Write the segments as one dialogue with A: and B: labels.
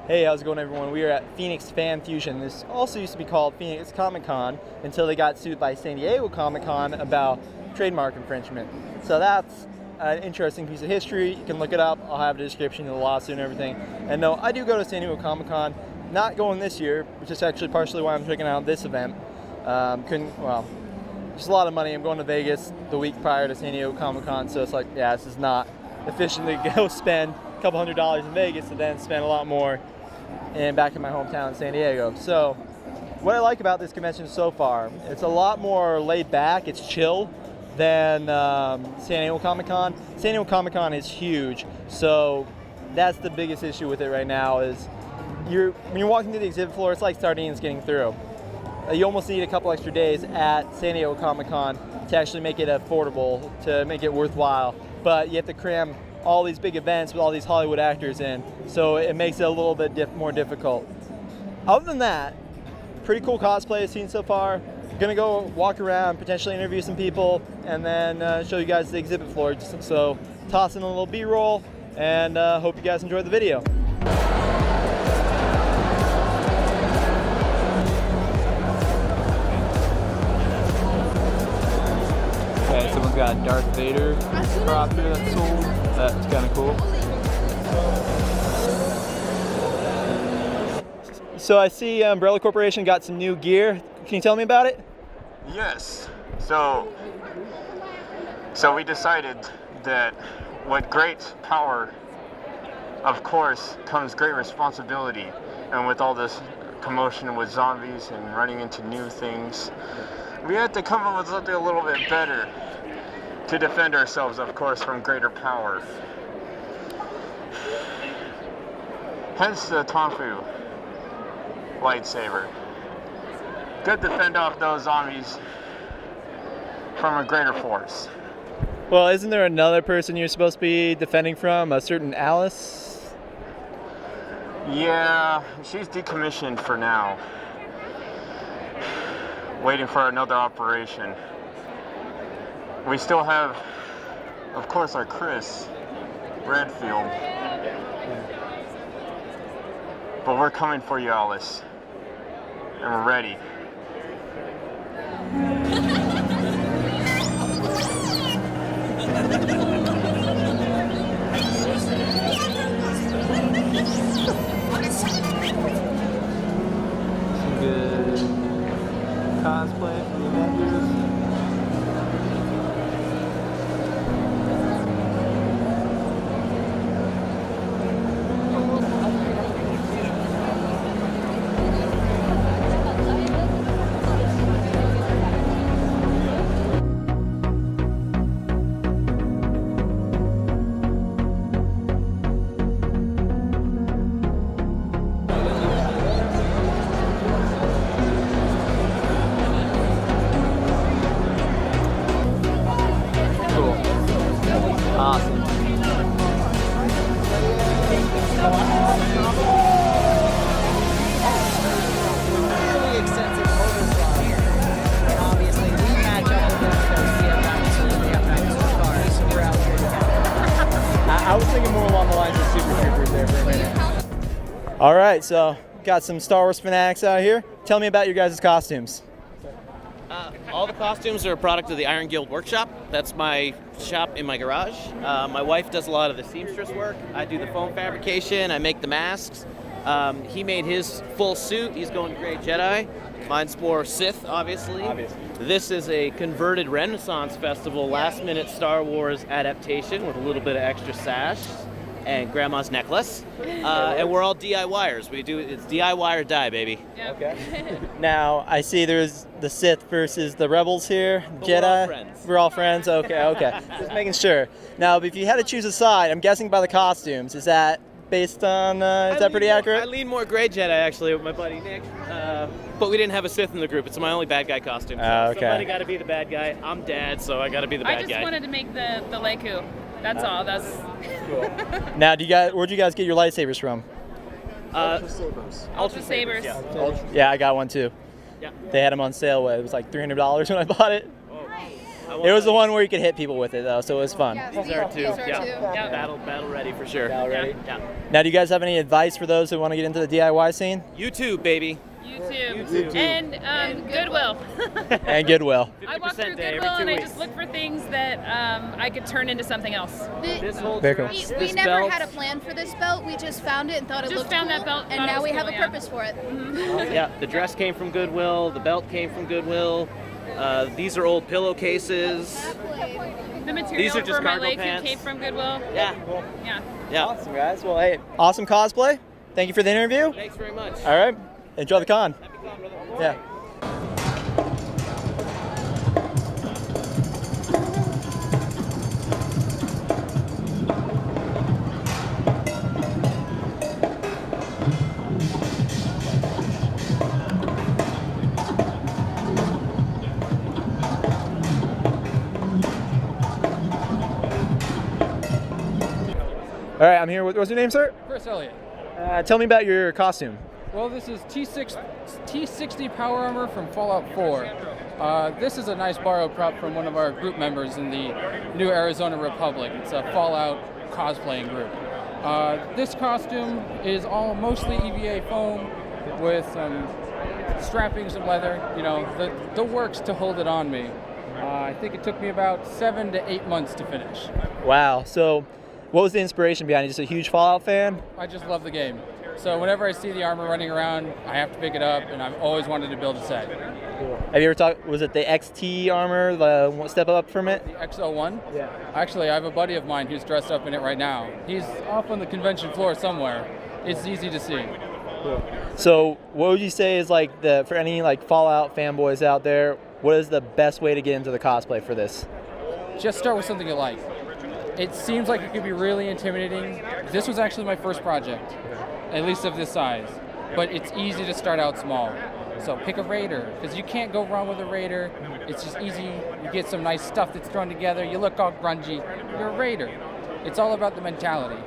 A: Hey, how's it going, everyone? We are at Phoenix Fan Fusion. This also used to be called Phoenix Comic Con until they got sued by San Diego Comic Con about trademark infringement. So that's an interesting piece of history. You can look it up. I'll have a description of the lawsuit and everything. And no, I do go to San Diego Comic Con. Not going this year, which is actually partially why I'm checking out this event. Just a lot of money. I'm going to Vegas the week prior to San Diego Comic Con, so it's like, yeah, this is not efficient to go spend a couple $100s in Vegas and then spend a lot more and back in my hometown, San Diego. So what I like about this convention so far, it's a lot more laid back, it's chill than San Diego Comic Con. San Diego Comic Con is huge, so that's the biggest issue with it right now is when you're walking through the exhibit floor, it's like sardines getting through. You almost need a couple extra days at San Diego Comic Con to actually make it affordable, to make it worthwhile, but you have to cram all these big events with all these Hollywood actors in, so it makes it a little bit more difficult. Other than that, pretty cool cosplay I've seen so far. Gonna go walk around, potentially interview some people, and then show you guys the exhibit floor. So toss in a little B-roll, and hope you guys enjoyed the video. Okay, someone's got a Darth Vader prop here that's sold. That's kind of cool. So I see Umbrella Corporation got some new gear. Can you tell me about it?
B: Yes. So we decided that with great power, of course, comes great responsibility. And with all this commotion with zombies and running into new things, we had to come up with something a little bit better to defend ourselves, of course, from greater power. Hence the Tonfu lightsaber. Good to fend off those zombies from a greater force.
A: Well, isn't there another person you're supposed to be defending from, a certain Alice?
B: Yeah, she's decommissioned for now. Waiting for another operation. We still have, of course, our Chris Redfield. But we're coming for you, Alice. And we're ready.
A: Some good cosplay from the Avengers. Awesome.
C: Really extensive motorsport here. And obviously we match up with them because we have dinosaurs and they have dinosaur cars, so we're out here together.
A: I was thinking more along the lines of Super Troopers there for a minute. All right, so got some Star Wars fanatics out here. Tell me about your guys' costumes.
D: All the costumes are a product of the Iron Guild Workshop. That's my shop in my garage. My wife does a lot of the seamstress work. I do the foam fabrication. I make the masks. He made his full suit. He's going Grey Jedi. Mine's more Sith, obviously. This is a converted Renaissance Festival last-minute Star Wars adaptation with a little bit of extra sash and grandma's necklace. And we're all DIYers. It's DIY or die, baby.
E: Yep.
A: Okay. Now, I see there's the Sith versus the Rebels here.
D: But
A: Jedi.
D: we're all friends.
A: We're all friends? Okay. Just making sure. Now, if you had to choose a side, I'm guessing by the costumes, is that based on, is that pretty accurate?
D: I lean more Grey Jedi, actually, with my buddy Nick. But we didn't have a Sith in the group. It's my only bad guy costume. So
A: Okay.
D: Somebody got to be the bad guy. I'm Dad, so I got to be the bad
E: I just
D: guy.
E: wanted to make the Leiku. That's all. That's
A: Cool. Now, where'd you guys get your lightsabers from?
D: Ultra
E: Sabers.
D: Yeah.
A: Yeah, I got one too.
D: Yeah.
A: They had them on sale. It was like $300 when I bought it. It was the one where you could hit people with it, though, so it was fun.
F: Yeah,
D: These are two.
F: these are
D: Yeah.
F: two.
E: Yeah.
D: Battle ready for sure.
A: Battle ready?
D: Yeah.
A: Now, do you guys have any advice for those who want to get into the DIY scene?
D: YouTube, baby.
E: YouTube. And Goodwill.
A: And Goodwill.
E: I walk through
D: 50% day every
E: Goodwill
D: 2
E: and I
D: weeks.
E: just look for things that I could turn into something else.
D: This whole
A: Very cool.
D: dress,
F: We
D: this
F: never
D: belt.
F: had a plan for this belt. We just found it and thought it
E: Just
F: looked
E: found
F: cool.
E: that belt,
F: and
E: thought it
F: now
E: was
F: we have
E: cool,
F: a
E: yeah.
F: purpose for it.
D: Yeah, the dress came from Goodwill. The belt came from Goodwill. These are old pillowcases.
E: The material
D: These are just
E: for my
D: cargo
E: Lake
D: pants.
E: came from Goodwill.
D: Yeah.
E: Yeah.
D: Yeah.
A: Awesome, guys. Well, hey, awesome cosplay. Thank you for the interview.
D: Thanks very much.
A: All right. Enjoy the con.
D: Happy con, brother.
A: Yeah. All right, I'm here with, what's your name, sir?
G: Chris Elliott.
A: Tell me about your costume.
G: Well, this is T60 Power Armor from Fallout 4. This is a nice borrowed prop from one of our group members in the New Arizona Republic. It's a Fallout cosplaying group. This costume is all mostly EVA foam with some strappings and leather. You know, the works to hold it on me. I think it took me about 7 to 8 months to finish.
A: Wow. So, what was the inspiration behind it? Just a huge Fallout fan?
G: I just love the game. So whenever I see the armor running around, I have to pick it up, and I've always wanted to build a set.
A: Have you ever talked? Was it the XT armor, the one step up from it?
G: The XO1?
A: Yeah.
G: Actually, I have a buddy of mine who's dressed up in it right now. He's off on the convention floor somewhere. It's easy to see.
A: So, what would you say is like for any like Fallout fanboys out there? What is the best way to get into the cosplay for this?
G: Just start with something you like. It seems like it could be really intimidating. This was actually my first project, at least of this size. But it's easy to start out small. So pick a raider, because you can't go wrong with a raider. It's just easy. You get some nice stuff that's thrown together. You look all grungy. You're a raider. It's all about the mentality.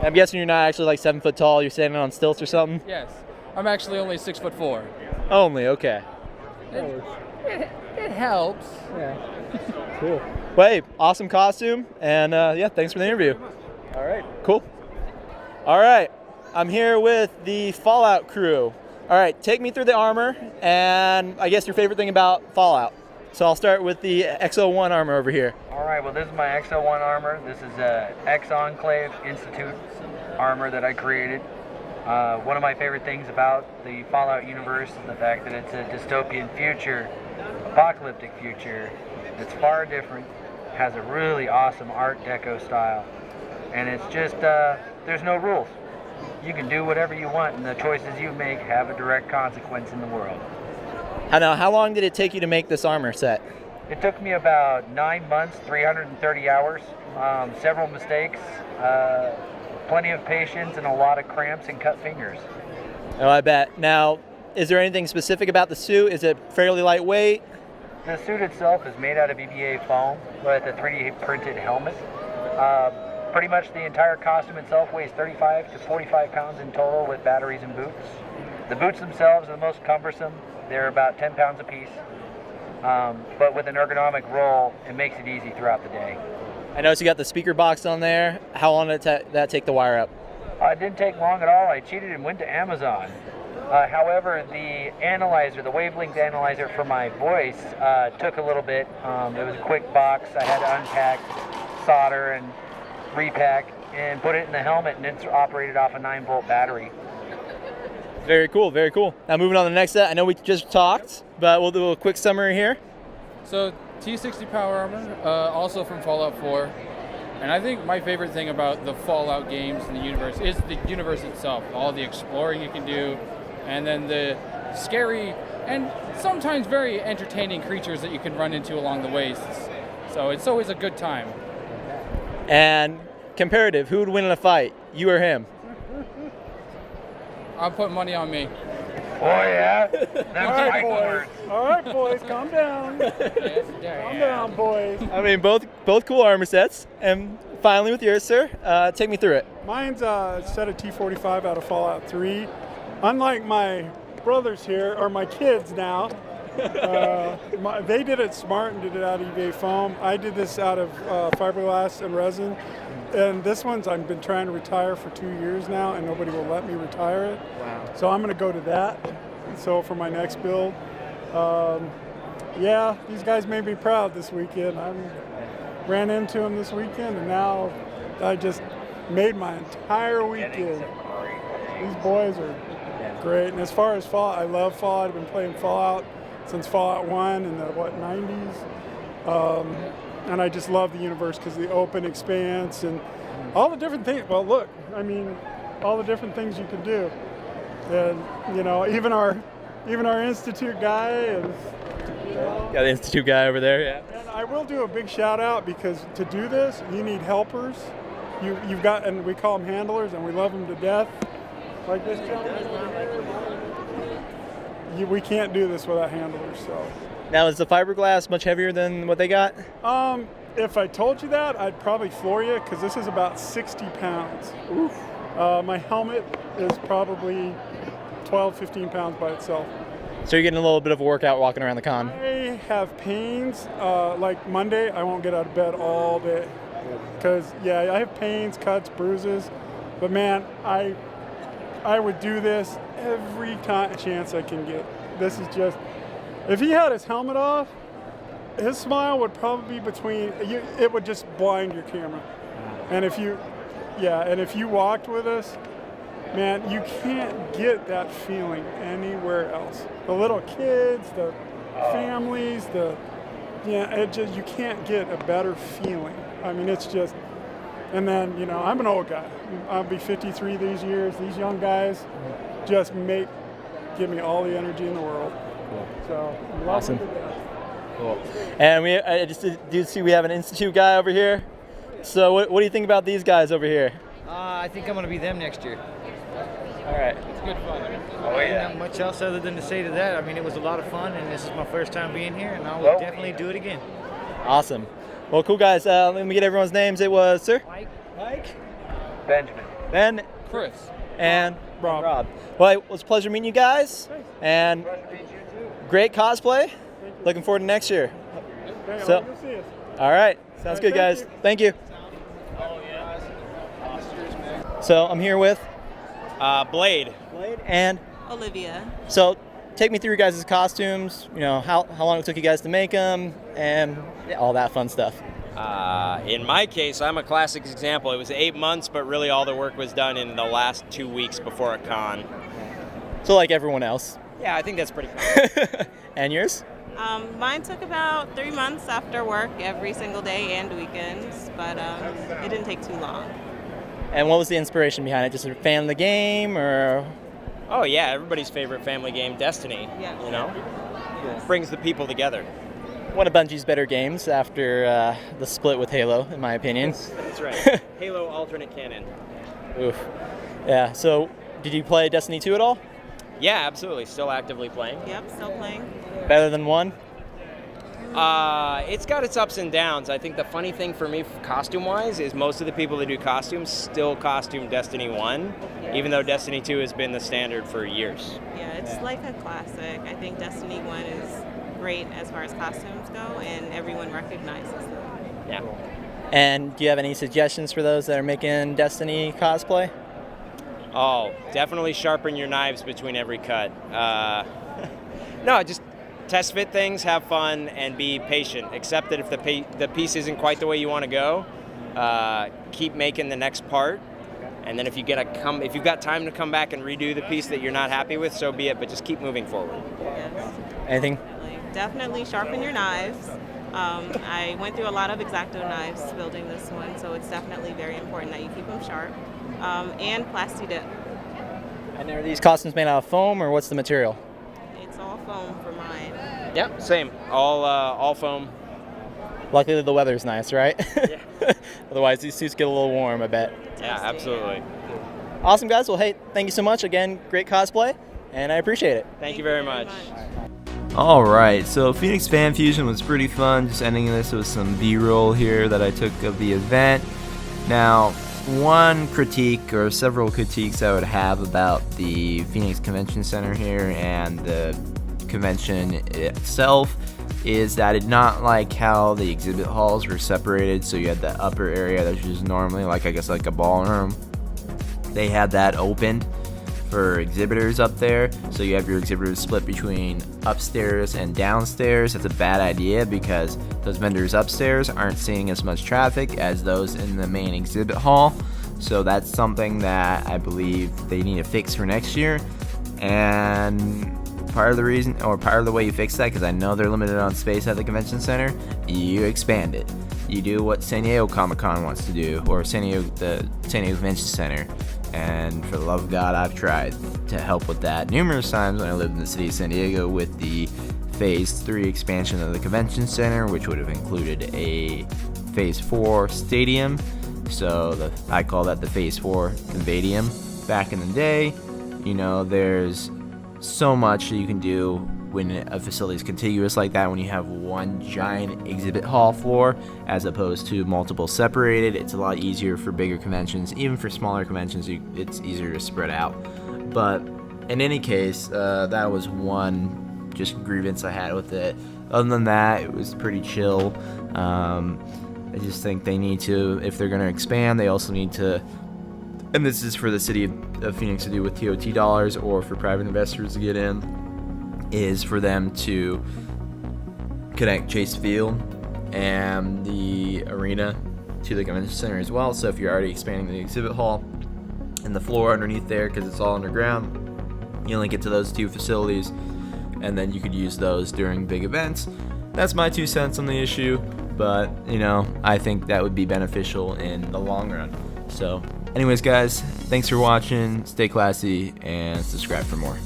A: I'm guessing you're not actually like 7 foot tall. You're standing on stilts or something.
G: Yes, I'm actually only 6'4".
A: Only okay.
G: It helps.
A: Cool. Well, hey, awesome costume, and yeah, thanks for the interview. All right. Cool. All right, I'm here with the Fallout crew. All right, take me through the armor, and I guess your favorite thing about Fallout. So I'll start with the XO1 armor over here.
H: All right, well, this is my XO1 armor. This is a X-Enclave Institute armor that I created. One of my favorite things about the Fallout universe is the fact that it's a dystopian future, apocalyptic future. It's far different, has a really awesome Art Deco style, and it's just, there's no rules. You can do whatever you want, and the choices you make have a direct consequence in the world.
A: How long did it take you to make this armor set?
H: It took me about 9 months, 330 hours, several mistakes, plenty of patience, and a lot of cramps and cut fingers.
A: Oh, I bet. Now, is there anything specific about the suit? Is it fairly lightweight?
H: The suit itself is made out of EVA foam with a 3D printed helmet. Pretty much the entire costume itself weighs 35 to 45 pounds in total with batteries and boots. The boots themselves are the most cumbersome. They're about 10 pounds apiece. But with an ergonomic roll, it makes it easy throughout the day.
A: I noticed you got the speaker box on there. How long did that take to wire up?
H: It didn't take long at all. I cheated and went to Amazon. However, the analyzer, the wavelength analyzer for my voice took a little bit. It was a quick box. I had to unpack, solder, and repack, and put it in the helmet, and it's operated off a 9-volt battery.
A: Very cool, very cool. Now moving on to the next set. I know we just talked, but we'll do a quick summary here.
G: So T60 Power Armor, also from Fallout 4. And I think my favorite thing about the Fallout games and the universe is the universe itself. All the exploring you can do, and then the scary and sometimes very entertaining creatures that you can run into along the wastes. So it's always a good time.
A: And comparative, who would win in a fight, you or him?
G: I'll put money on me.
H: Oh yeah? Them
I: All right, boys, calm down. Calm down, boys.
A: I mean, both cool armor sets. And finally with yours, sir, take me through it.
I: Mine's a set of T45 out of Fallout 3. Unlike my brothers here, or my kids now, They did it smart and did it out of EVA foam. I did this out of fiberglass and resin. And this one's I've been trying to retire for 2 years now, and nobody will let me retire it.
A: Wow.
I: So I'm going to go to that. So for my next build, yeah, these guys made me proud this weekend. I ran into them this weekend, and now I just made my entire weekend. These boys are great. And as far as Fallout, I love Fallout. I've been playing Fallout since Fallout 1 in the 90s. And I just love the universe because the open expanse and all the different things. Well, look, I mean, all the different things you can do. And, you know, even our Institute guy is,
A: Got the Institute guy over there, yeah.
I: And I will do a big shout out because to do this, you need helpers. You've got, and we call them handlers, and we love them to death. Like this gentleman. We can't do this without handlers, so.
A: Now, is the fiberglass much heavier than what they got?
I: If I told you that, I'd probably floor you because this is about 60 pounds.
A: Oof.
I: My helmet is probably 12, 15 pounds by itself.
A: So you're getting a little bit of a workout walking around the con.
I: I have pains. Like Monday, I won't get out of bed all day because, yeah, I have pains, cuts, bruises. But man, I would do this every chance I can get. This is just, if he had his helmet off, his smile would probably be between, it would just blind your camera. And if you walked with us, man, you can't get that feeling anywhere else. The little kids, the families, you can't get a better feeling. I mean, it's just, and then, you know, I'm an old guy. I'll be 53 these years. These young guys just give me all the energy in the world.
A: Cool.
I: So,
A: Awesome. Cool. And I just do see we have an Institute guy over here. So what do you think about these guys over here?
J: I think I'm going to be them next year.
A: All right.
J: It's good fun.
B: Oh, yeah.
J: Not much else other than to say to that. I mean, it was a lot of fun, and this is my first time being here, and I will definitely do it again.
A: Awesome. Well, cool guys. Let me get everyone's names. It was sir.
J: Mike.
B: Benjamin.
A: Ben.
G: Chris.
A: And Rob. Well, it was a pleasure meeting you guys. And great cosplay. Looking forward to next year. So, all right. Sounds good, guys. Thank you. So I'm here with
D: Blade.
A: And
K: Olivia.
A: so take me through your guys' costumes, you know, how long it took you guys to make them, and all that fun stuff.
L: In my case, I'm a classic example. It was 8 months, but really all the work was done in the last 2 weeks before a con.
A: So like everyone else.
L: Yeah, I think that's pretty cool.
A: And yours?
K: Mine took about 3 months after work every single day and weekends, but it didn't take too long.
A: And what was the inspiration behind it? Just a fan of the game, or?
L: Oh yeah, everybody's favorite family game, Destiny.
K: Yeah.
L: You know, brings the people together.
A: One of Bungie's better games after the split with Halo, in my opinion.
L: That's right. Halo alternate canon.
A: Oof. Yeah. So, did you play Destiny 2 at all?
L: Yeah, absolutely. Still actively playing.
K: Yep, still playing.
A: Better than 1?
L: It's got its ups and downs. I think the funny thing for me, costume-wise, is most of the people that do costumes still costume Destiny 1, even though Destiny 2 has been the standard for years.
K: Yeah, it's like a classic. I think Destiny 1 is great as far as costumes go, and everyone recognizes them.
L: Yeah.
A: And do you have any suggestions for those that are making Destiny cosplay?
L: Oh, definitely sharpen your knives between every cut. No, just test fit things, have fun, and be patient. Accept that if the piece isn't quite the way you want to go, keep making the next part. And then if you've got time to come back and redo the piece that you're not happy with, so be it. But just keep moving forward.
K: Yes.
A: Anything?
K: Definitely sharpen your knives. I went through a lot of X-Acto knives building this one, so it's definitely very important that you keep them sharp. And Plasti Dip.
A: And are these costumes made out of foam, or what's the material?
K: It's all foam for mine.
L: Yep, same. All foam.
A: Luckily the weather's nice, right?
L: Yeah.
A: Otherwise these suits get a little warm, I bet.
L: Yeah, absolutely.
A: Awesome, guys. Well, hey, thank you so much. Again, great cosplay, and I appreciate it.
L: Thank you very much.
M: Alright, so Phoenix Fan Fusion was pretty fun, just ending this with some B-roll here that I took of the event. Now, one critique, or several critiques I would have about the Phoenix Convention Center here and the convention itself is that it not like how the exhibit halls were separated, so you had the upper area that's just normally like, I guess, like a ballroom. They had that opened for exhibitors up there, so you have your exhibitors split between upstairs and downstairs. That's a bad idea because those vendors upstairs aren't seeing as much traffic as those in the main exhibit hall, so that's something that I believe they need to fix for next year. And part of the reason, or part of the way you fix that, because I know they're limited on space at the convention center, you expand it. You do what San Diego Comic-Con wants to do, or the San Diego Convention Center. And for the love of God, I've tried to help with that numerous times when I lived in the city of San Diego with the Phase 3 expansion of the convention center, which would have included a Phase 4 stadium. So I call that the Phase 4 Convadium. Back in the day, you know, there's so much that you can do when a facility is contiguous like that, when you have one giant exhibit hall floor as opposed to multiple separated. It's a lot easier for bigger conventions. Even for smaller conventions, it's easier to spread out. But in any case, that was one just grievance I had with it. Other than that, it was pretty chill. I just think they need to, if they're going to expand, they also need to, and this is for the city of Phoenix to do with TOT dollars or for private investors to get in, is for them to connect Chase Field and the arena to the convention center as well. So if you're already expanding the exhibit hall and the floor underneath there, because it's all underground, you link it to those two facilities, and then you could use those during big events. That's my 2 cents on the issue, but you know, I think that would be beneficial in the long run. So anyways guys, thanks for watching, stay classy, and subscribe for more.